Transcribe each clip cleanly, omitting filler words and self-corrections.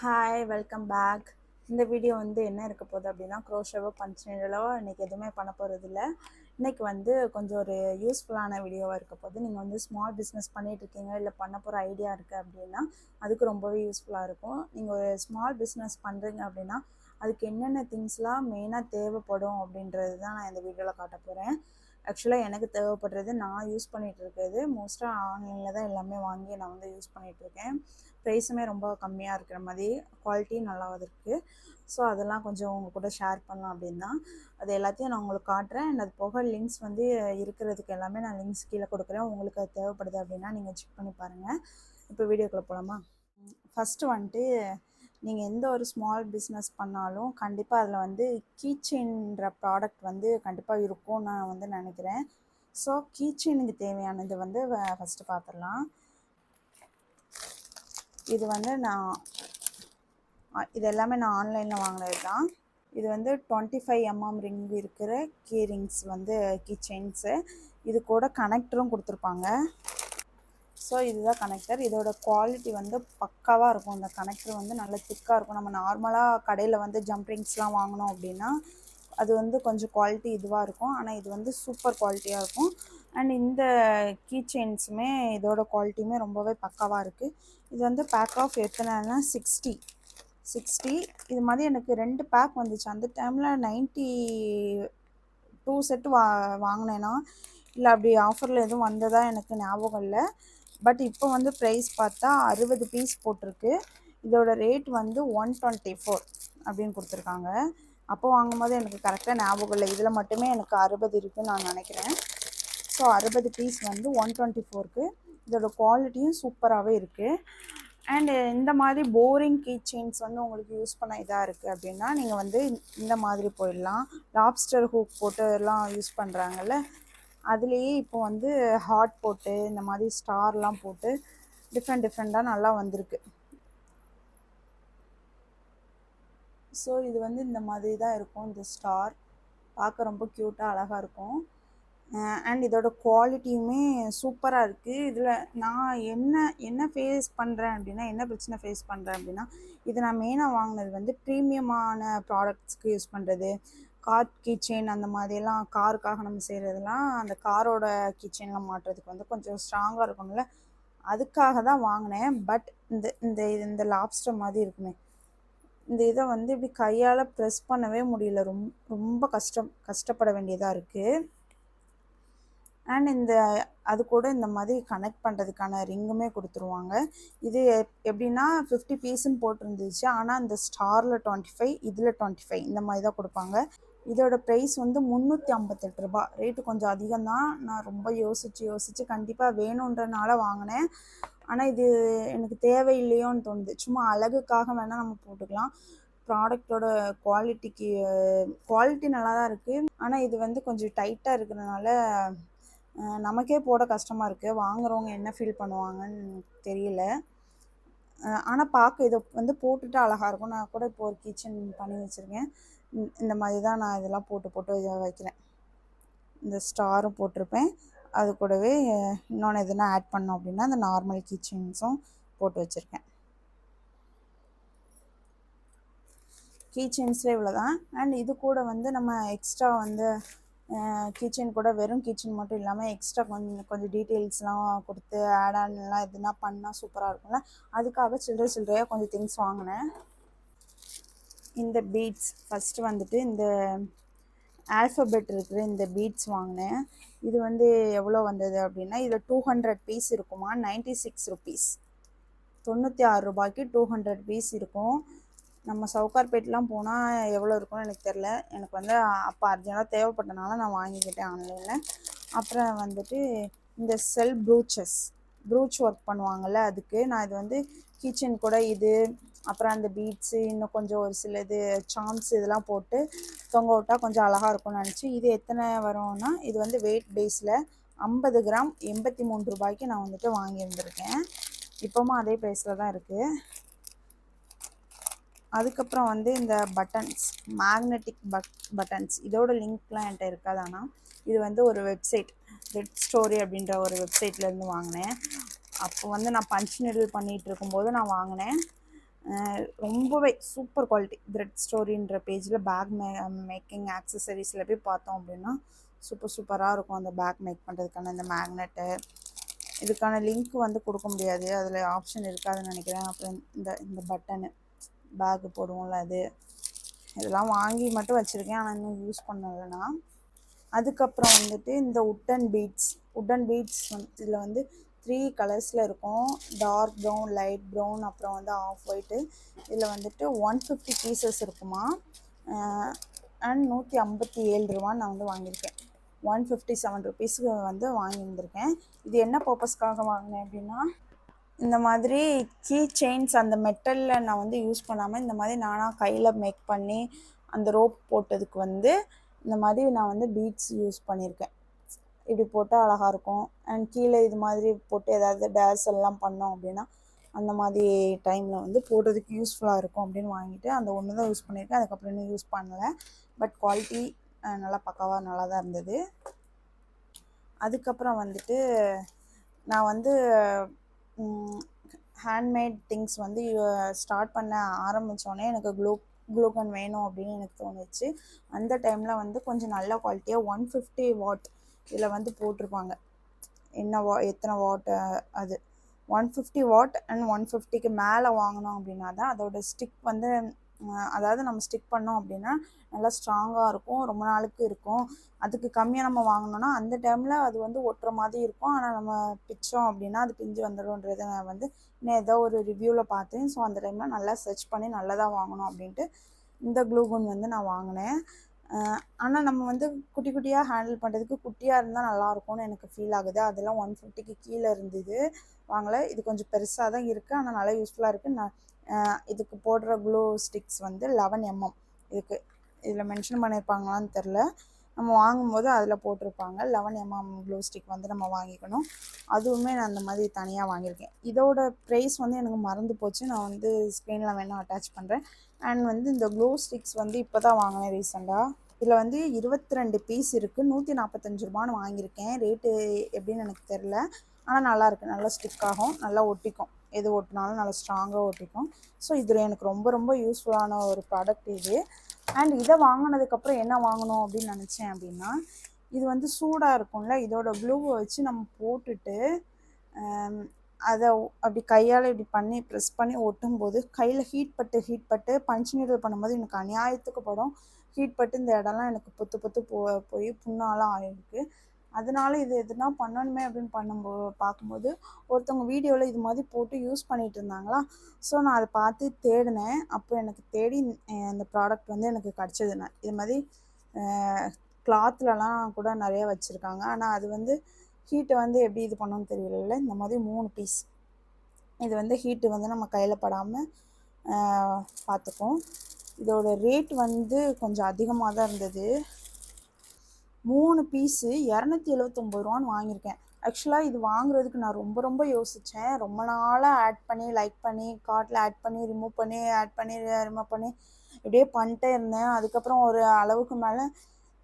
Hi welcome back. இந்த video வந்து என்ன இருக்க போகுது அப்படின்னா, க்ரோஷோவோ பஞ்ச் நீடலோ இன்றைக்கி எதுவுமே பண்ண போகிறது இல்லை. இன்றைக்கி வந்து கொஞ்சம் ஒரு யூஸ்ஃபுல்லான வீடியோவாக இருக்க போகுது. நீங்கள் வந்து ஸ்மால் பிஸ்னஸ் பண்ணிகிட்ருக்கீங்க, இல்லை பண்ண போகிற ஐடியா இருக்குது அப்படின்னா அதுக்கு ரொம்பவே யூஸ்ஃபுல்லாக இருக்கும். நீங்கள் ஒரு ஸ்மால் பிஸ்னஸ் பண்ணுறீங்க அப்படின்னா அதுக்கு என்னென்ன திங்ஸ்லாம் மெயினாக தேவைப்படும் அப்படின்றது தான் நான் இந்த வீடியோவில் காட்ட போகிறேன். ஆக்சுவலாக எனக்கு தேவைப்படுறது, நான் யூஸ் பண்ணிகிட்ருக்கிறது மோஸ்ட்டாக ஆன்லைனில் தான் எல்லாமே வாங்கி நான் வந்து யூஸ் பண்ணிகிட்ருக்கேன். ப்ரைஸுமே ரொம்ப கம்மியாக இருக்கிற மாதிரி, குவாலிட்டி நல்லாவும் இருக்குது. ஸோ அதெல்லாம் கொஞ்சம் உங்கள் கூட ஷேர் பண்ணலாம் அப்படின்னு தான். அது எல்லாத்தையும் நான் உங்களுக்கு காட்டுறேன். அண்ட் அது போக லிங்க்ஸ் வந்து இருக்கிறதுக்கு எல்லாமே நான் லிங்க்ஸ் கீழே கொடுக்குறேன். உங்களுக்கு அது தேவைப்படுது அப்படின்னா நீங்கள் செக் பண்ணி பாருங்கள். இப்போ வீடியோக்குள்ளே போகலாமா? ஃபஸ்ட்டு வந்துட்டு நீங்கள் எந்த ஒரு ஸ்மால் பிஸ்னஸ் பண்ணாலும் கண்டிப்பாக அதில் வந்து கீச்செயின்ற ப்ராடக்ட் வந்து கண்டிப்பாக இருக்கும்னு நான் வந்து நினைக்கிறேன். ஸோ கீச்செயினுக்கு தேவையானது வந்து ஃபஸ்ட்டு பார்த்துடலாம். இது வந்து இது எல்லாமே நான் ஆன்லைனில் வாங்கினது தான். இது வந்து 25 mm ரிங் இருக்கிற கீ ரிங்ஸ் வந்து கீ செயின்ஸு. இது கூட கனெக்டரும் கொடுத்துருப்பாங்க. ஸோ இதுதான் கனெக்டர். இதோட குவாலிட்டி வந்து பக்காவாக இருக்கும். இந்த கனெக்டர் வந்து நல்ல திக்காக இருக்கும். நம்ம நார்மலாக கடையில் வந்து ஜம்ப் ரிங்ஸ்லாம் வாங்கினோம் அப்படின்னா அது வந்து கொஞ்சம் குவாலிட்டி இதுவாக இருக்கும். ஆனால் இது வந்து சூப்பர் குவாலிட்டியாக இருக்கும். அண்ட் இந்த கீ செயின்ஸுமே இதோட குவாலிட்டியுமே ரொம்பவே பக்காவாக இருக்குது. இது வந்து பேக் ஆஃப் எத்தனைன்னா 60 இது மாதிரி எனக்கு 2 பேக் வந்துச்சு. அந்த டைமில் 92 செட்டு வாங்கினேன்னா இல்லை அப்படி ஆஃபரில் எதுவும் வந்ததா எனக்கு ஞாபகம் இல்லை. பட் இப்போ வந்து ப்ரைஸ் பார்த்தா 60 பீஸ் போட்டிருக்கு. இதோட ரேட் வந்து 124 அப்படின்னு கொடுத்துருக்காங்க. அப்போ வாங்கும்போது எனக்கு கரெக்டாக ஞாபகம் இல்லை. இதில் மட்டுமே எனக்கு 60 இருக்குதுன்னு நான் நினைக்கிறேன். ஸோ 60 பீஸ் வந்து 124க்கு. இதோட குவாலிட்டியும் சூப்பராகவே இருக்குது. அண்டு இந்த மாதிரி போரிங் கீ செயின்ஸ் வந்து உங்களுக்கு யூஸ் பண்ண இதாக இருக்குது அப்படின்னா நீங்கள் வந்து இந்த மாதிரி போயிடலாம். லாப்ஸ்டர் ஹூக் போட்டு எல்லாம் யூஸ் பண்ணுறாங்கல்ல, அதுலேயே இப்போ வந்து ஹார்ட் போட்டு இந்த மாதிரி ஸ்டார்லாம் போட்டு டிஃப்ரெண்ட்டாக நல்லா வந்திருக்கு. ஸோ இது வந்து இந்த மாதிரி தான் இருக்கும். இந்த ஸ்டார் பார்க்க ரொம்ப க்யூட்டாக அழகாக இருக்கும். அண்ட் இதோட குவாலிட்டியுமே சூப்பராக இருக்குது. இதில் நான் என்ன ஃபேஸ் பண்ணுறேன் அப்படின்னா, என்ன பிரச்சனை ஃபேஸ் பண்ணுறேன் அப்படின்னா, இது நான் மெயினாக வாங்கினது வந்து ப்ரீமியமான ப்ராடக்ட்ஸ்க்கு யூஸ் பண்ணுறது. கார் கீச்செயின் அந்த மாதிரியெல்லாம் காருக்காக நம்ம செய்கிறதுலாம் அந்த காரோட கீச்செயின்லாம் மாட்டுறதுக்கு வந்து கொஞ்சம் ஸ்ட்ராங்காக இருக்கணும்ல, அதுக்காக தான் வாங்கினேன். பட் இந்த இந்த இந்த லாப்ஸ்டர் மாதிரி இருக்குமே, இந்த இதை வந்து இப்படி கையால் ப்ரெஸ் பண்ணவே முடியல. ரொம்ப கஷ்டப்பட வேண்டியதாக இருக்குது. அண்ட் அது கூட இந்த மாதிரி கனெக்ட் பண்ணுறதுக்கான ரிங்குமே கொடுத்துருவாங்க. இது எப்படின்னா 50 பீஸுன்னு போட்டிருந்துச்சு. ஆனால் இந்த ஸ்டாரில் 25, இதில் 25 இந்த மாதிரி தான் கொடுப்பாங்க. இதோட ப்ரைஸ் வந்து 358 ரூபா. ரேட்டு கொஞ்சம் அதிகம்தான். நான் ரொம்ப யோசித்து கண்டிப்பாக வேணுன்றனால வாங்கினேன். ஆனால் இது எனக்கு தேவையில்லையோன்னு தோணுது. சும்மா அழகுக்காக வேணால் நம்ம போட்டுக்கலாம். ப்ராடக்டோட குவாலிட்டி நல்லா தான் இருக்குது. ஆனால் இது வந்து கொஞ்சம் டைட்டாக இருக்கிறதுனால நமக்கே போட கஷ்டமாக இருக்குது. வாங்குறவங்க என்ன ஃபீல் பண்ணுவாங்கன்னு தெரியல. ஆனால் பார்க்க இதை வந்து போட்டுட்டு அழகாக இருக்கும். நான் கூட இப்போ ஒரு கிச்சன் பண்ணி வச்சுருக்கேன். இந்த மாதிரி தான் நான் இதெல்லாம் போட்டு இதை வைக்கிறேன். இந்த ஸ்டாரும் போட்டிருப்பேன். அது கூடவே இன்னொன்று எதுனா ஆட் பண்ணோம் அப்படின்னா அந்த நார்மல் கிச்சன்ஸும் போட்டு வச்சுருக்கேன். கீச்செயின்ஸில் இவ்வளோ தான். அண்ட் இது கூட வந்து நம்ம எக்ஸ்ட்ரா வந்து கிச்சன் கூட வெறும் கிச்சன் மட்டும் இல்லாமல் எக்ஸ்ட்ரா கொஞ்சம் டீட்டெயில்ஸ்லாம் கொடுத்து ஆட் ஆன்லாம் எதுனா பண்ணால் சூப்பராக இருக்கும்ல, அதுக்காக சில்லறையாக கொஞ்சம் திங்ஸ் வாங்கினேன். இந்த பீட்ஸ் ஃபஸ்ட்டு வந்துட்டு இந்த ஆல்ஃபபெட் இருக்கிற இந்த பீட்ஸ் வாங்கினேன். இது வந்து எவ்வளோ வந்தது அப்படின்னா, இதில் 200 பீஸ் இருக்குமா, 96 ருபீஸ். 96 ரூபாய்க்கு 200 பீஸ் இருக்கும். நம்ம சவுகார்பேட்லாம் போனால் எவ்வளோ இருக்கும்னு எனக்கு தெரில. எனக்கு வந்து அப்போ அர்ஜென்ட்டாக தேவைப்பட்டனால நான் வாங்கிக்கிட்டேன் ஆன்லைனில். அப்புறம் வந்துட்டு இந்த ப்ரூச் ஒர்க் பண்ணுவாங்கள்ல, அதுக்கு நான் இது வந்து கிச்சன் கூட இது, அப்புறம் அந்த பீட்ஸு, இன்னும் கொஞ்சம் ஒரு சில இது சாம்ஸ் இதெல்லாம் போட்டு தொங்க விட்டால் கொஞ்சம் அழகாக இருக்கும்னு நினச்சி. இது எத்தனை வரும்னா, இது வந்து வெயிட் பேஸில் 50 கிராம் 83 ரூபாய்க்கு நான் வந்துட்டு வாங்கியிருந்திருக்கேன். இப்போவும் அதே ப்ரைஸில் தான் இருக்குது. அதுக்கப்புறம் வந்து இந்த பட்டன்ஸ், மேக்னெட்டிக் பட்டன்ஸ், இதோட லிங்க்லாம் என்கிட்ட இருக்காது. ஆனால் இது வந்து ஒரு வெப்சைட், ரெட் ஸ்டோரி அப்படின்ற ஒரு வெப்சைட்லேருந்து வாங்கினேன். அப்போ வந்து நான் பஞ்ச் நீடில் பண்ணிகிட்டு இருக்கும்போது நான் வாங்கினேன். ரொம்பவே சூப்பர் குவாலிட்டி. த்ரெட் ஸ்டோரின்ற பேஜில் பேக் மேக்கிங் ஆக்சசரிஸில் போய் பார்த்தோம் அப்படின்னா சூப்பராக இருக்கும். அந்த பேக் மேக் பண்ணுறதுக்கான இந்த மேக்னெட்டு, இதுக்கான லிங்க் வந்து கொடுக்க முடியாது, அதில் ஆப்ஷன் இருக்காதுன்னு நினைக்கிறேன். அப்புறம் இந்த இந்த பட்டனு பேக்கு போடுவோம்ல அது, இதெல்லாம் வாங்கி மட்டும் வச்சுருக்கேன், ஆனால் இன்னும் யூஸ் பண்ணலைன்னா. அதுக்கப்புறம் வந்துட்டு இந்த உட்டன் பீட்ஸ் வந்து இதில் வந்து 3 கலர்ஸில் இருக்கும். டார்க் ப்ரௌன், லைட் ப்ரௌன், அப்புறம் வந்து ஆஃப் ஒயிட்டு. இதில் வந்துட்டு 150 பீசஸ் இருக்குமா. அண்ட் 157 ரூபான்னு நான் வந்து வாங்கியிருக்கேன். 157 ருபீஸுக்கு வந்து வாங்கியிருந்திருக்கேன். இது என்ன பர்பஸ்க்காக வாங்கினேன் அப்படின்னா, இந்த மாதிரி கீ செயின்ஸ் அந்த மெட்டலில் நான் வந்து யூஸ் பண்ணாமல் இந்த மாதிரி நானாக கையில் மேக் பண்ணி அந்த ரோப் போட்டதுக்கு வந்து இந்த மாதிரி நான் வந்து பீட்ஸ் யூஸ் பண்ணியிருக்கேன். இப்படி போட்டால் அழகாக இருக்கும். அண்ட் கீழே இது மாதிரி போட்டு ஏதாவது டேர்ஸ் எல்லாம் பண்ணோம் அப்படின்னா அந்த மாதிரி டைமில் வந்து போடுறதுக்கு யூஸ்ஃபுல்லாக இருக்கும் அப்படின்னு வாங்கிட்டு அந்த ஒன்று தான் யூஸ் பண்ணியிருக்கேன். அதுக்கப்புறம் இன்னும் யூஸ் பண்ணலை. பட் குவாலிட்டி நல்லா பக்காவாக நல்லா தான் இருந்தது. அதுக்கப்புறம் வந்துட்டு நான் வந்து ஹேண்ட்மேட் திங்ஸ் வந்து ஸ்டார்ட் பண்ண ஆரம்பித்தோடனே எனக்கு க்ளூகன் வேணும் அப்படின்னு எனக்கு தோணுச்சு. அந்த டைமில் வந்து கொஞ்சம் நல்ல குவாலிட்டியாக 150 வாட் இதில் வந்து போட்டிருப்பாங்க. எத்தனை வாட் அது 150 வாட் அண்ட் 150க்கு மேலே வாங்கினோம் அப்படின்னா தான் அதோட ஸ்டிக் வந்து அதாவது நம்ம ஸ்டிக் பண்ணோம் அப்படின்னா நல்லா ஸ்ட்ராங்காக இருக்கும், ரொம்ப நாளுக்கு இருக்கும். அதுக்கு கம்மியாக நம்ம வாங்கினோன்னா அந்த டைமில் அது வந்து ஒட்டுற மாதிரி இருக்கும். ஆனால் நம்ம பிச்சோம் அப்படின்னா அது பிஞ்சு வந்துடும்ன்றதை நான் வந்து இன்னும் ஏதோ ஒரு ரிவ்யூவில் பார்த்தேன். ஸோ அந்த டைமில் நல்லா சர்ச் பண்ணி நல்லதாக வாங்கணும் அப்படின்ட்டு இந்த க்ளூகன் வந்து நான் வாங்கினேன். ஆனால் நம்ம வந்து குட்டி குட்டியாக ஹேண்டில் பண்ணுறதுக்கு குட்டியாக இருந்தால் நல்லாயிருக்கும்னு எனக்கு ஃபீல் ஆகுது. அதெல்லாம் 150க்கு கீழே இருந்தது, வாங்கலை. இது கொஞ்சம் பெருசாக தான் இருக்குது, ஆனால் நல்லா யூஸ்ஃபுல்லாக இருக்குது. நான் இதுக்கு போடுற க்ளூ ஸ்டிக்ஸ் வந்து 11 mm. இதில் மென்ஷன் பண்ணியிருப்பாங்களான்னு தெரில, நம்ம வாங்கும்போது அதில் போட்டிருப்பாங்க 11 mm க்ளூ ஸ்டிக் வந்து நம்ம வாங்கிக்கணும். அதுவுமே நான் அந்த மாதிரி தனியாக வாங்கியிருக்கேன். இதோட ப்ரைஸ் வந்து எனக்கு மறந்து போச்சு, நான் வந்து ஸ்க்ரீனில் வேணால் அட்டாச் பண்ணுறேன். அண்ட் வந்து இந்த க்ளூ ஸ்டிக்ஸ் வந்து இப்போ தான் வாங்கினேன் ரீசெண்டாக. இதில் வந்து 22 பீஸ் இருக்குது, 145 ரூபான்னு வாங்கியிருக்கேன். ரேட்டு எப்படின்னு எனக்கு தெரில, ஆனால் நல்லாயிருக்கு. நல்லா ஸ்டிக் ஆகும், நல்லா ஒட்டிக்கும், எது ஒட்டினாலும் நல்லா ஸ்ட்ராங்காக ஒட்டிக்கும். ஸோ இதில் எனக்கு ரொம்ப ரொம்ப யூஸ்ஃபுல்லான ஒரு ப்ராடக்ட் இது. அண்ட் இதை வாங்கினதுக்கப்புறம் என்ன வாங்கணும் அப்படின்னு நினச்சேன் அப்படின்னா, இது வந்து சூடாக இருக்கும்ல, இதோட க்ளூவை வச்சு நம்ம போட்டுட்டு அதை அப்படி கையால் இப்படி பண்ணி ப்ரெஸ் பண்ணி ஒட்டும்போது கையில் ஹீட் பட்டு பஞ்ச் நீடில் பண்ணும்போது எனக்கு அநியாயத்துக்கு படும். ஹீட் பட்டு இந்த இடம்லாம் எனக்கு பொத்து போய் புண்ணாலாம் ஆகிருக்கு. அதனால இது எதுனா பண்ணணுமே அப்படின்னு பார்க்கும்போது ஒருத்தவங்க வீடியோவில் இது மாதிரி போட்டு யூஸ் பண்ணிகிட்டு இருந்தாங்களா. ஸோ நான் அதை பார்த்து தேடினேன். அப்போ எனக்கு தேடி இந்த ப்ராடக்ட் வந்து எனக்கு கிடச்சிது. நான் இது மாதிரி கிளாத்லலாம் கூட நிறைய வச்சுருக்காங்க, ஆனால் அது வந்து ஹீட்டை வந்து எப்படி இது பண்ணணும்னு தெரியல. இந்த மாதிரி 3 பீஸ் இது வந்து ஹீட்டு வந்து நம்ம கையில் படாமல் பார்த்துப்போம். இதோட ரேட் வந்து கொஞ்சம் அதிகமாக தான் இருந்தது. 3 பீஸு 279 ரூபான்னு வாங்கியிருக்கேன். ஆக்சுவலாக இது வாங்குறதுக்கு நான் ரொம்ப ரொம்ப யோசித்தேன். ரொம்ப நாளாக ஆட் பண்ணி லைக் பண்ணி கார்ட்டில் ஆட் பண்ணி ரிமூவ் பண்ணி இப்படியே பண்ணிட்டே இருந்தேன். அதுக்கப்புறம் ஒரு அளவுக்கு மேலே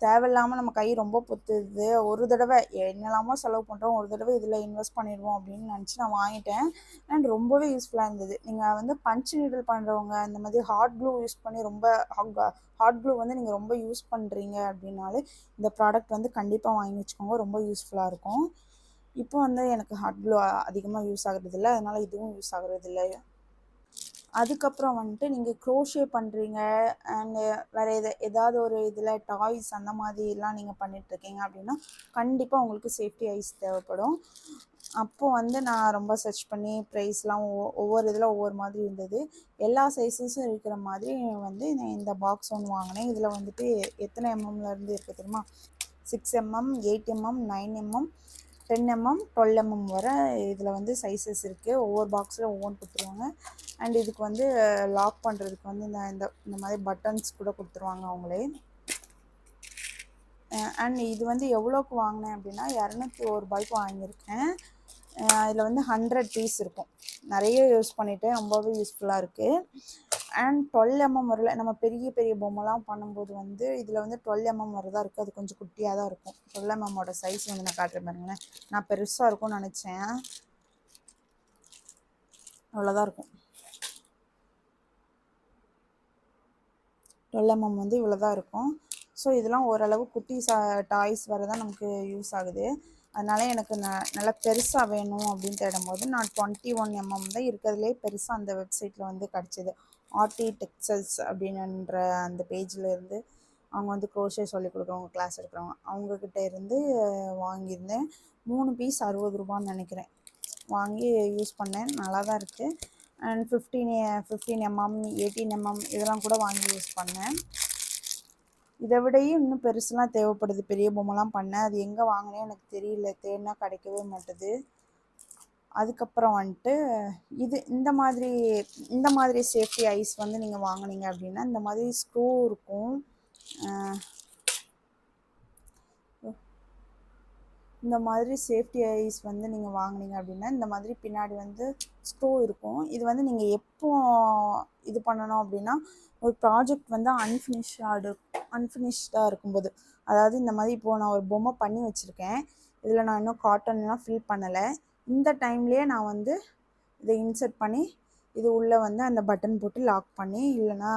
தேவையில்லாமல் நம்ம கை ரொம்ப பொத்துது. ஒரு தடவை என்னெல்லாமோ செலவு பண்ணுறோம், ஒரு தடவை இதில் இன்வெஸ்ட் பண்ணிடுவோம் அப்படின்னு நினச்சி நான் வாங்கிட்டேன். அண்ட் ரொம்பவே யூஸ்ஃபுல்லாக இருந்தது. நீங்கள் வந்து பஞ்ச் நீடில் பண்ணுறவங்க, இந்த மாதிரி ஹாட் க்ளூ யூஸ் பண்ணி ரொம்ப ஹாட் க்ளூ வந்து நீங்கள் ரொம்ப யூஸ் பண்ணுறீங்க அப்படின்னாலே இந்த ப்ராடக்ட் வந்து கண்டிப்பாக வாங்கி வச்சுக்கோங்க, ரொம்ப யூஸ்ஃபுல்லாக இருக்கும். இப்போ வந்து எனக்கு ஹாட் க்ளூ அதிகமாக யூஸ் ஆகுறதில்ல, அதனால் இதுவும் யூஸ் ஆகுறதில்லை. அதுக்கப்புறம் வந்துட்டு நீங்கள் க்ரோஷே பண்ணுறீங்க அண்டு வேறு ஏதாவது ஒரு இதில் டாய்ஸ் அந்த மாதிரிலாம் நீங்கள் பண்ணிகிட்ருக்கீங்க அப்படின்னா கண்டிப்பாக உங்களுக்கு சேஃப்டி ஐஸ் தேவைப்படும். அப்போது வந்து நான் ரொம்ப சர்ச் பண்ணி ப்ரைஸ்லாம் ஒவ்வொரு இதில் ஒவ்வொரு மாதிரி இருந்தது. எல்லா சைஸஸும் இருக்கிற மாதிரி வந்து நான் இந்த பாக்ஸ் ஒன்று வாங்கினேன். இதில் வந்துட்டு எத்தனை எம்எம்லேருந்து இருக்குது தெரியுமா? 6 mm, 8 mm, 9 mm, 10 mm, 12 mm வரை இதில் வந்து சைஸஸ் இருக்குது. ஒவ்வொரு பாக்ஸில் ஒவ்வொன்று கொடுத்துருவாங்க. அண்ட் இதுக்கு வந்து லாக் பண்ணுறதுக்கு வந்து இந்த மாதிரி பட்டன்ஸ் கூட கொடுத்துருவாங்க அவங்களே. அண்ட் இது வந்து எவ்வளோக்கு வாங்கினேன் அப்படின்னா 201 ரூபாய்க்கு வாங்கியிருக்கேன். இதில் வந்து 100 பீஸ் இருக்கும். நிறைய யூஸ் பண்ணிவிட்டேன், ரொம்பவே யூஸ்ஃபுல்லாக இருக்குது. அண்ட் 12 mm வரல. நம்ம பெரிய பெரிய பொம்மைலாம் பண்ணும்போது வந்து இதில் வந்து 12 mm வரதான் இருக்குது. அது கொஞ்சம் குட்டியாக தான் இருக்கும். 12 mm சைஸ் வந்து நான் காட்டுறேன் பாருங்களேன். நான் பெருசாக இருக்கும்னு நினச்சேன், அவ்வளோதான் இருக்கும். 12mm வந்து இவ்வளோ தான் இருக்கும். ஸோ இதெல்லாம் ஓரளவு குட்டி டாய்ஸ் வர தான் நமக்கு யூஸ் ஆகுது. அதனால எனக்கு நல்லா பெருசாக வேணும் அப்படின்னு தேடும்போது நான் 21mm தான் இருக்கிறதுலே பெருசாக அந்த வெப்சைட்டில் வந்து கிடச்சிது. ஆர்டி டெக்ஸ்டைல்ஸ் அப்படின்ற அந்த பேஜில் இருந்து அவங்க வந்து க்ரோஷே சொல்லிக் கொடுக்குறவங்க, கிளாஸ் எடுக்கிறவங்க, அவங்கக்கிட்ட இருந்து வாங்கியிருந்தேன். 3 பீஸ் 60 ரூபான்னு நினைக்கிறேன். வாங்கி யூஸ் பண்ணேன், நல்லா தான் இருக்குது. அண்ட் 15mm 18mm இதெல்லாம் கூட வாங்கி யூஸ் பண்ணேன். இதை விடையும் இன்னும் பெருசுலாம் தேவைப்படுது, பெரிய பொம்மைலாம் பண்ணேன். அது எங்கே வாங்கினேன் எனக்கு தெரியல, தேடினா கிடைக்கவே மாட்டுது. அதுக்கப்புறம் வந்துட்டு இந்த மாதிரி சேஃப்டி ஐஸ் வந்து நீங்கள் வாங்கினீங்க அப்படின்னா இந்த மாதிரி ஸ்க்ரூ இருக்கும். இந்த மாதிரி சேஃப்டி ஐஸ் வந்து நீங்கள் வாங்கினீங்க அப்படின்னா இந்த மாதிரி பின்னாடி வந்து ஸ்க்ரூ இருக்கும். இது வந்து நீங்கள் எப்போ இது பண்ணணும் அப்படின்னா ஒரு ப்ராஜெக்ட் வந்து அன்ஃபினிஷ்டாக இருக்கும்போது, அதாவது இந்த மாதிரி இப்போது நான் ஒரு பொம்மை பண்ணி வச்சுருக்கேன், இதில் நான் இன்னும் காட்டன்லாம் ஃபில் பண்ணலை, இந்த டைம்லேயே நான் வந்து இதை இன்சர்ட் பண்ணி இது உள்ளே வந்து அந்த பட்டன் போட்டு லாக் பண்ணி, இல்லைனா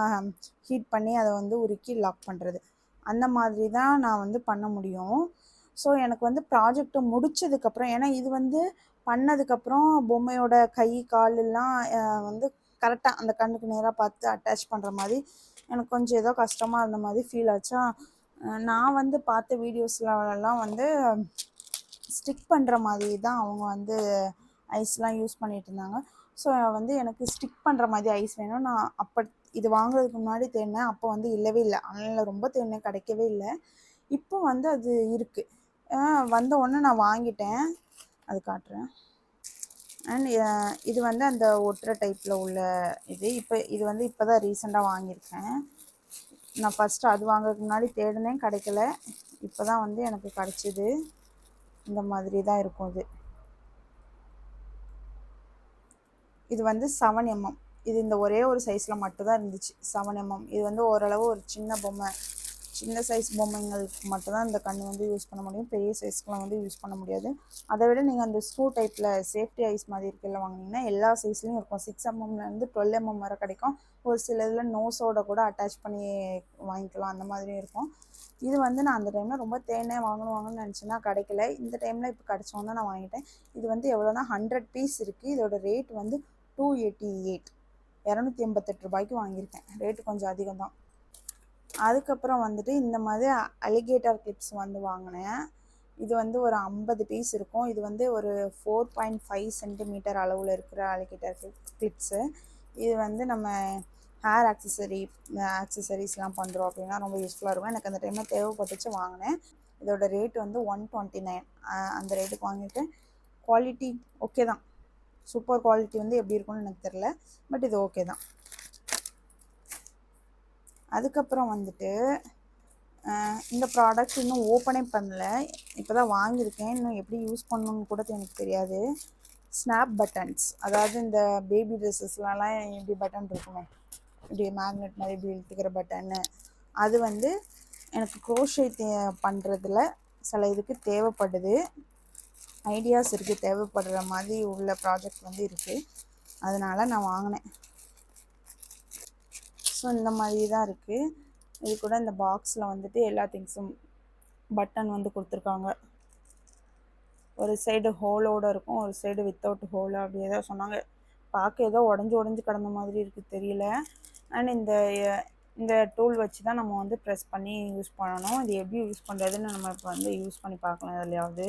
ஹீட் பண்ணி அதை வந்து உருக்கி லாக் பண்ணுறது, அந்த மாதிரி தான் நான் வந்து பண்ண முடியும். ஸோ எனக்கு வந்து ப்ராஜெக்டை முடித்ததுக்கப்புறம், ஏன்னா இது வந்து பண்ணதுக்கப்புறம் பொம்மையோட கை காலெல்லாம் வந்து கரெக்டாக அந்த கண்ணுக்கு நேராக பார்த்து அட்டாச் பண்ணுற மாதிரி எனக்கு கொஞ்சம் ஏதோ கஷ்டமாக இருந்த மாதிரி ஃபீல் ஆச்சா. நான் வந்து பார்த்த வீடியோஸ்லலாம் வந்து ஸ்டிக் பண்ணுற மாதிரி தான் அவங்க வந்து ஐஸ்லாம் யூஸ் பண்ணிகிட்டு இருந்தாங்க. ஸோ வந்து எனக்கு ஸ்டிக் பண்ணுற மாதிரி ஐஸ் வேணும். நான் அப்போ இது வாங்குறதுக்கு முன்னாடி தேடினேன், அப்போ வந்து இல்லவே இல்லை. ஆன்லைனில் ரொம்ப தேடினேன், கிடைக்கவே இல்லை. இப்போ வந்து அது இருக்குது. வந்த உடனே நான் வாங்கிட்டேன், அது காட்டுறேன். அண்ட் இது வந்து அந்த ஒட்டுற டைப்பில் உள்ள இது வந்து இப்போ தான் ரீசெண்டாக வாங்கியிருக்கேன். நான் ஃபஸ்ட்டு அது வாங்குறதுக்கு முன்னாடி தேடினேன், கிடைக்கல. இப்போ தான் வந்து எனக்கு கிடச்சிது. இந்த மாதிரி தான் இருக்கும். இது வந்து 7mm. இது இந்த ஒரே ஒரு சைஸில் மட்டும்தான் இருந்துச்சு, 7mm. இது வந்து ஓரளவு ஒரு சின்ன சைஸ் பொம்மைங்களுக்கு மட்டும்தான் இந்த கண்ணு வந்து யூஸ் பண்ண முடியும், பெரிய சைஸ்க்கெலாம் வந்து யூஸ் பண்ண முடியாது. அதை விட நீங்கள் அந்த ஸ்க்ரூ டைப்பில் சேஃப்டி ஐஸ் மாதிரி இருக்கிற வாங்கினீங்கன்னா எல்லா சைஸ்லேயும் இருக்கும். 6mmலேருந்து 12mm வரை கிடைக்கும். ஒரு சில இதில் நோஸோட கூட அட்டாச் பண்ணி வாங்கிக்கலாம், அந்த மாதிரியும் இருக்கும். இது வந்து நான் அந்த டைமில் ரொம்ப வாங்கணும்னு நினச்சேன்னா கிடைக்கல. இந்த டைமில் இப்போ கிடச்சோன்னு நான் வாங்கிட்டேன். இது வந்து எவ்வளோனா 100 பீஸ் இருக்குது. இதோட ரேட் வந்து 288, 288 ரூபாய்க்கு வாங்கியிருக்கேன். ரேட்டு கொஞ்சம் அதிகம் தான். அதுக்கப்புறம் வந்துட்டு இந்த மாதிரி அலிகேட்டர் கிளிப்ஸ் வந்து வாங்கினேன். இது வந்து ஒரு 50 பீஸ் இருக்கும். இது வந்து ஒரு 4.5 சென்டிமீட்டர் அளவில் இருக்கிற அலிகேட்டர் கிளிப்ஸு. இது வந்து நம்ம ஹேர் ஆக்சசரிஸ்லாம் பண்ணுறோம் அப்படின்னா ரொம்ப யூஸ்ஃபுல்லாக இருக்கும். எனக்கு அந்த டைமில் தேவைப்பட்டுச்சு, வாங்கினேன். இதோட ரேட் வந்து 129, அந்த ரேட்டுக்கு வாங்கியிருக்கேன். குவாலிட்டி ஓகே தான், சூப்பர் குவாலிட்டி வந்து எப்படி இருக்கும்னு எனக்கு தெரில, பட் இது ஓகே தான். அதுக்கப்புறம் வந்துட்டு இந்த ப்ராடக்ட் இன்னும் ஓப்பனே பண்ணல, இப்போ தான் வாங்கியிருக்கேன். இன்னும் எப்படி யூஸ் பண்ணணுன்னு கூட எனக்கு தெரியாது. ஸ்னாப் பட்டன்ஸ், அதாவது இந்த பேபி ட்ரெஸ்ஸஸ்லாம் எப்படி பட்டன் இருக்குமே, இப்படி மேக்னெட் மாதிரி இப்படி இழுத்துக்கிற பட்டன்னு, அது வந்து எனக்கு க்ரோஷே பண்ணுறதுல சில இதுக்கு தேவைப்படுது. ஐடியாஸ் இருக்குது, தேவைப்படுற மாதிரி உள்ள ப்ராஜெக்ட் வந்து இருக்குது, அதனால் நான் வாங்கினேன். ஸோ இந்த மாதிரி தான் இருக்குது. இது கூட இந்த பாக்ஸில் வந்துட்டு எல்லா திங்ஸும் பட்டன் வந்து கொடுத்துருக்காங்க. ஒரு சைடு ஹோலோடு இருக்கும், ஒரு சைடு வித்தவுட் ஹோல், அப்படி ஏதோ சொன்னாங்க. பார்க்க ஏதோ உடஞ்சி கிடந்த மாதிரி இருக்குது, தெரியல. அண்ட் இந்த டூல் வச்சு தான் நம்ம வந்து ப்ரெஸ் பண்ணி யூஸ் பண்ணணும். இது எப்படி யூஸ் பண்ணுறதுன்னு நம்ம இப்போ வந்து யூஸ் பண்ணி பார்க்கலாம் எதுலையாவது.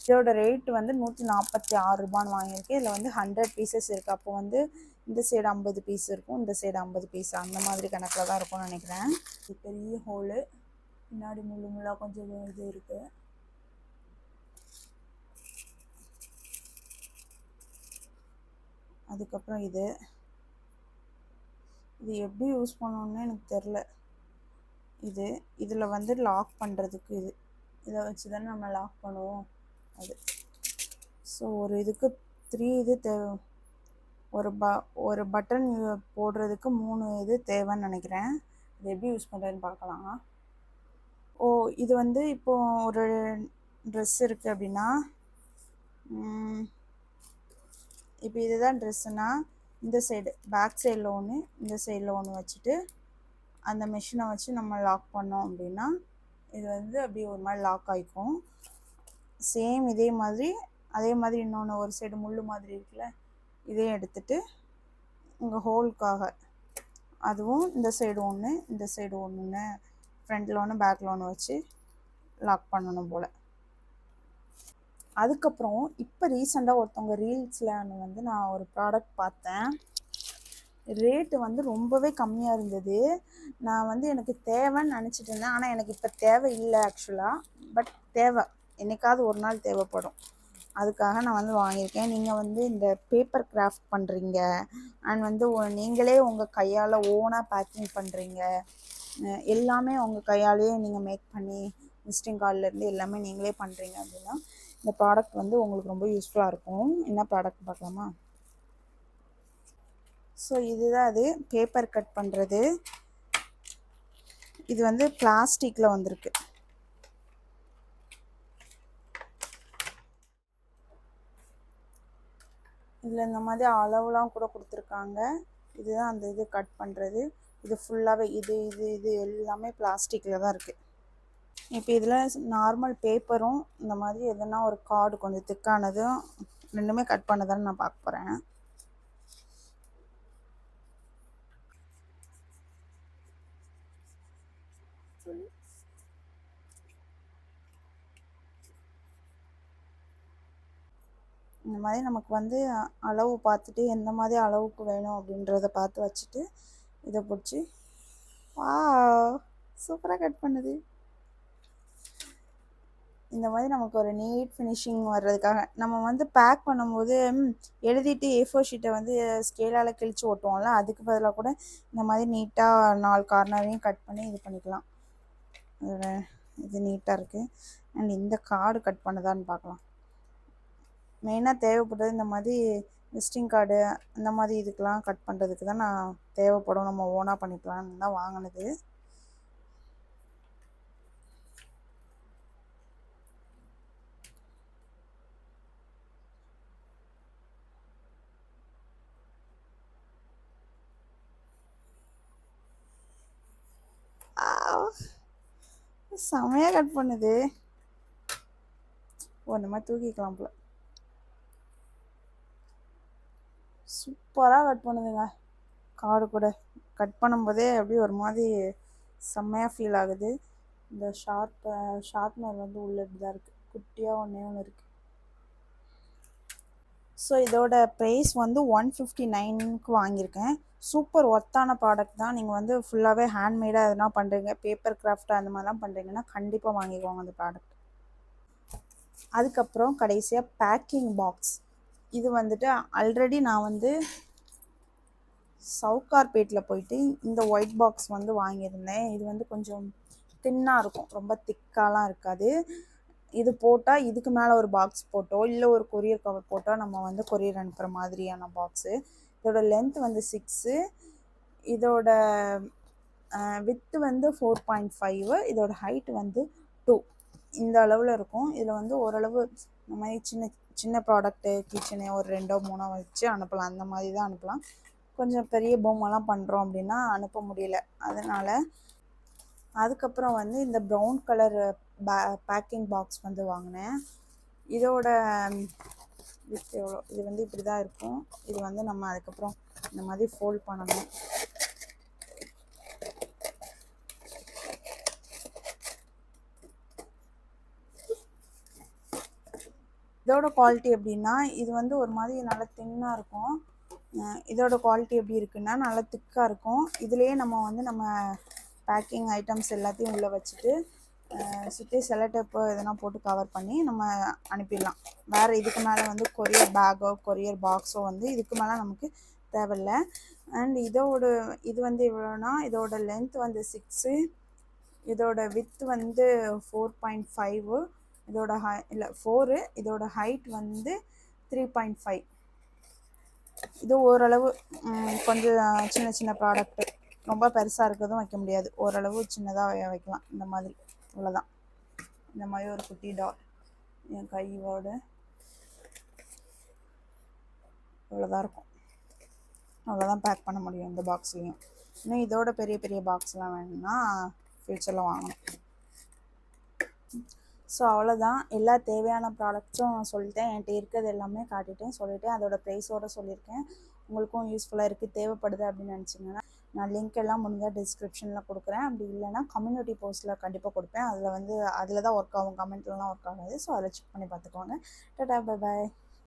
இதோட ரேட் வந்து 146 ரூபான்னு வாங்கியிருக்கேன். இதில் வந்து 100 பீசஸ் இருக்குது. அப்போ வந்து இந்த சைடு 50 பீஸ் இருக்கும், இந்த சைடு 50 பீஸ், அந்த மாதிரி கணக்கில் தான் இருக்கும்னு நினைக்கிறேன். பெரிய ஹோலு, பின்னாடி முள்ளாக கொஞ்சம் இது இருக்குது. அதுக்கப்புறம் இது எப்படி யூஸ் பண்ணணுன்னு எனக்கு தெரில. இதில் வந்து லாக் பண்ணுறதுக்கு இதை வச்சு தானே நம்ம லாக் பண்ணுவோம் அது. ஸோ ஒரு இதுக்கு 3 இது தேவை, ஒரு பட்டன் போடுறதுக்கு 3 இது தேவைன்னு நினைக்கிறேன். இது எப்படி யூஸ் பண்ணுறதுன்னு பார்க்கலாம். இது வந்து இப்போது ஒரு ட்ரெஸ் இருக்குது அப்படின்னா, இப்போ இதுதான் ட்ரெஸ்ஸுன்னா இந்த சைடு பேக் சைடில் ஒன்று, இந்த சைடில் ஒன்று வச்சுட்டு அந்த மெஷினை வச்சு நம்ம லாக் பண்ணோம் அப்படின்னா இது வந்து அப்படியே ஒரு மாதிரி லாக் ஆகிக்கும். சேம் அதே மாதிரி இன்னொன்று ஒரு சைடு முள் மாதிரி இருக்குல்ல, இதையும் எடுத்துட்டு உங்கள் ஹோல்க்காக அதுவும் இந்த சைடு ஒன்று இந்த சைடு ஒன்றுன்னு ஃப்ரண்டில் ஒன்று பேக்கில் ஒன்று வச்சு லாக் பண்ணணும் போல். அதுக்கப்புறம் இப்போ ரீசெண்டாக ஒருத்தவங்க ரீல்ஸில் வந்து நான் ஒரு ப்ராடக்ட் பார்த்தேன். ரேட்டு வந்து ரொம்பவே கம்மியாக இருந்தது. நான் வந்து எனக்கு தேவைன்னு நினச்சிட்டு இருந்தேன். ஆனால் எனக்கு இப்போ தேவை இல்லை ஆக்சுவலாக. பட் தேவை, என்னைக்காவது ஒரு நாள் தேவைப்படும். அதுக்காக நான் வந்து வாங்கியிருக்கேன். நீங்கள் வந்து இந்த பேப்பர் கிராஃப்ட் பண்ணுறீங்க அண்ட் வந்து நீங்களே உங்கள் கையால் ஓனாக பேக்கிங் பண்ணுறீங்க, எல்லாமே உங்கள் கையாலேயே நீங்கள் மேக் பண்ணி விசிட்டிங் கார்ட்லேருந்து எல்லாமே நீங்களே பண்ணுறீங்க அப்படின்னா இந்த ப்ராடக்ட் வந்து உங்களுக்கு ரொம்ப யூஸ்ஃபுல்லாக இருக்கும். என்ன ப்ராடக்ட் பார்க்கலாமா? ஸோ இதுதான் அது, பேப்பர் கட் பண்ணுறது. இது வந்து பிளாஸ்டிக்கில் வந்திருக்கு. இதில் இந்த மாதிரி அளவுலாம் கூட கொடுத்துருக்காங்க. இதுதான் அந்த இது கட் பண்ணுறது. இது ஃபுல்லாகவே இது எல்லாமே பிளாஸ்டிக்கில் தான் இருக்குது. இப்போ இதில் நார்மல் பேப்பரும் இந்த மாதிரி எதுனா ஒரு கார்டு கொஞ்சம் திக்கானதும் ரெண்டுமே கட் பண்ணதான்னு நான் பார்க்க போகிறேன். இந்த மாதிரி நமக்கு வந்து அளவு பார்த்துட்டு எந்த மாதிரி அளவுக்கு வேணும் அப்படின்றத பார்த்து வச்சுட்டு இதை பிடிச்சி வா சூப்பராக கட் பண்ணுது. இந்த மாதிரி நமக்கு ஒரு நீட் ஃபினிஷிங் வர்றதுக்காக நம்ம வந்து பேக் பண்ணும்போது எழுதிட்டு A4 ஷீட்டை வந்து ஸ்கேலால் கிழிச்சு ஓட்டுவோம்ல, அதுக்கு பதிலாக கூட இந்த மாதிரி நீட்டாக 4 கார்னரையும் கட் பண்ணி இது பண்ணிக்கலாம். இது நீட்டாக இருக்குது. அண்ட் இந்த கார்டு கட் பண்ணதான்னு பார்க்கலாம். மெயினாக தேவைப்படுறது இந்த மாதிரி விசிட்டிங் கார்டு அந்த மாதிரி இதுக்கெலாம் கட் பண்ணுறதுக்கு தான் நான் தேவைப்படும். நம்ம ஓனாக பண்ணிக்கலான்னு தான் வாங்கினது. செமையாக கட் பண்ணுது. இந்த மாதிரி தூக்கிக்கலாம் போல. சூப்பராக கட் பண்ணுதுங்க. கார்டு கூட கட் பண்ணும்போதே அப்படியே ஒரு மாதிரி செம்மையாக ஃபீல் ஆகுது. இந்த ஷார்ப்னர் வந்து உள்ள இப்படி தான் இருக்குது, குட்டியாக ஒன்று இருக்குது. ஸோ இதோட ப்ரைஸ் வந்து 159க்கு வாங்கியிருக்கேன். சூப்பர் ஒர்த்தான ப்ராடக்ட் தான். நீங்கள் வந்து ஃபுல்லாகவே ஹேண்ட்மேடாக எதுனா பண்ணுறீங்க, பேப்பர் கிராஃப்ட் அந்த மாதிரிலாம் பண்ணுறீங்கன்னா கண்டிப்பாக வாங்கிக்குவாங்க அந்த ப்ராடக்ட். அதுக்கப்புறம் கடைசியாக பேக்கிங் பாக்ஸ். இது வந்துட்டு ஆல்ரெடி நான் வந்து சவுகார்பேட்டில் போயிட்டு இந்த ஒயிட் பாக்ஸ் வந்து வாங்கியிருந்தேன். இது வந்து கொஞ்சம் தின்னாக இருக்கும், ரொம்ப திக்காலாம் இருக்காது. இது போட்டால் இதுக்கு மேலே ஒரு பாக்ஸ் போட்டோ இல்லை ஒரு கொரியர் கவர் போட்டால் நம்ம வந்து கொரியர் அனுப்புகிற மாதிரியான பாக்ஸு. இதோட லென்த் வந்து 6, இதோட வித்து வந்து 4.5, இதோட ஹைட் வந்து 2. இந்த அளவில் இருக்கும். இதில் வந்து ஓரளவு இந்த மாதிரி சின்ன சின்ன ப்ராடக்ட்டு கிச்சனு ஒரு 2 3 வச்சு அனுப்பலாம். அந்த மாதிரி தான் அனுப்பலாம். கொஞ்சம் பெரிய பொம்மைலாம் பண்ணுறோம் அப்படின்னா அனுப்ப முடியல, அதனால். அதுக்கப்புறம் வந்து இந்த ப்ரௌன் கலர் பேக்கிங் பாக்ஸ் வந்து வாங்கினேன். இதோட வித் எவ்வளோ, இது வந்து இப்படி தான் இருக்கும். இது வந்து நம்ம அதுக்கப்புறம் இந்த மாதிரி ஃபோல்ட் பண்ணணும். இதோட குவாலிட்டி எப்படின்னா, இது வந்து ஒரு மாதிரி நல்லா தின்னாக இருக்கும். இதோட குவாலிட்டி எப்படி இருக்குன்னா நல்லா திக்காக இருக்கும். இதுலேயே நம்ம வந்து நம்ம பேக்கிங் ஐட்டம்ஸ் எல்லாத்தையும் உள்ளே வச்சுட்டு சுற்றி செலோடேப்பு எதனா போட்டு கவர் பண்ணி நம்ம அனுப்பிடலாம். வேறு இதுக்கு மேலே வந்து கொரியர் பேக்கோ கொரியர் பாக்ஸோ வந்து இதுக்கு மேலே நமக்கு தேவையில்லை. அண்ட் இது வந்து எவ்வளோனா, இதோட லென்த் வந்து 6, இதோட வித் வந்து 4.5, இதோட 4, இதோட ஹைட் வந்து 3.5. இது ஓரளவு கொஞ்சம் சின்ன சின்ன ப்ராடக்ட்டு, ரொம்ப பெருசாக இருக்கிறதும் வைக்க முடியாது, ஓரளவு சின்னதாக வைக்கலாம். இந்த மாதிரி இவ்வளோதான். இந்த மாதிரி ஒரு குட்டி டால் என் கையோட இவ்வளோதான் இருக்கும். அவ்வளோதான் பேக் பண்ண முடியும் இந்த பாக்ஸ்லேயும். இன்னும் இதோட பெரிய பெரிய பாக்ஸ்லாம் வேணும்னா ஃப்யூச்சரில் வாங்கணும். ஸோ அவ்வளோதான், எல்லா தேவையான ப்ராடக்ட்ஸும் சொல்லிட்டேன். என்கிட்ட இருக்கிறது எல்லாமே காட்டிட்டேன், சொல்லிவிட்டேன். அதோட ப்ரைஸோடு சொல்லியிருக்கேன். உங்களுக்கும் யூஸ்ஃபுல்லாக இருக்குது, தேவைப்படுது அப்படின்னு நினச்சிங்கன்னா நான் லிங்க் எல்லாம் முடிஞ்சால் டிஸ்கிரிப்ஷனில் கொடுக்குறேன். அப்படி இல்லைனா கம்யூனிட்டி போஸ்ட்டில் கண்டிப்பாக கொடுப்பேன். அதில் தான் ஒர்க் ஆகும், கமெண்ட்லலாம் ஒர்க் ஆகாது. ஸோ அதில் செக் பண்ணி பார்த்துக்கோங்க. Tata, bye bye.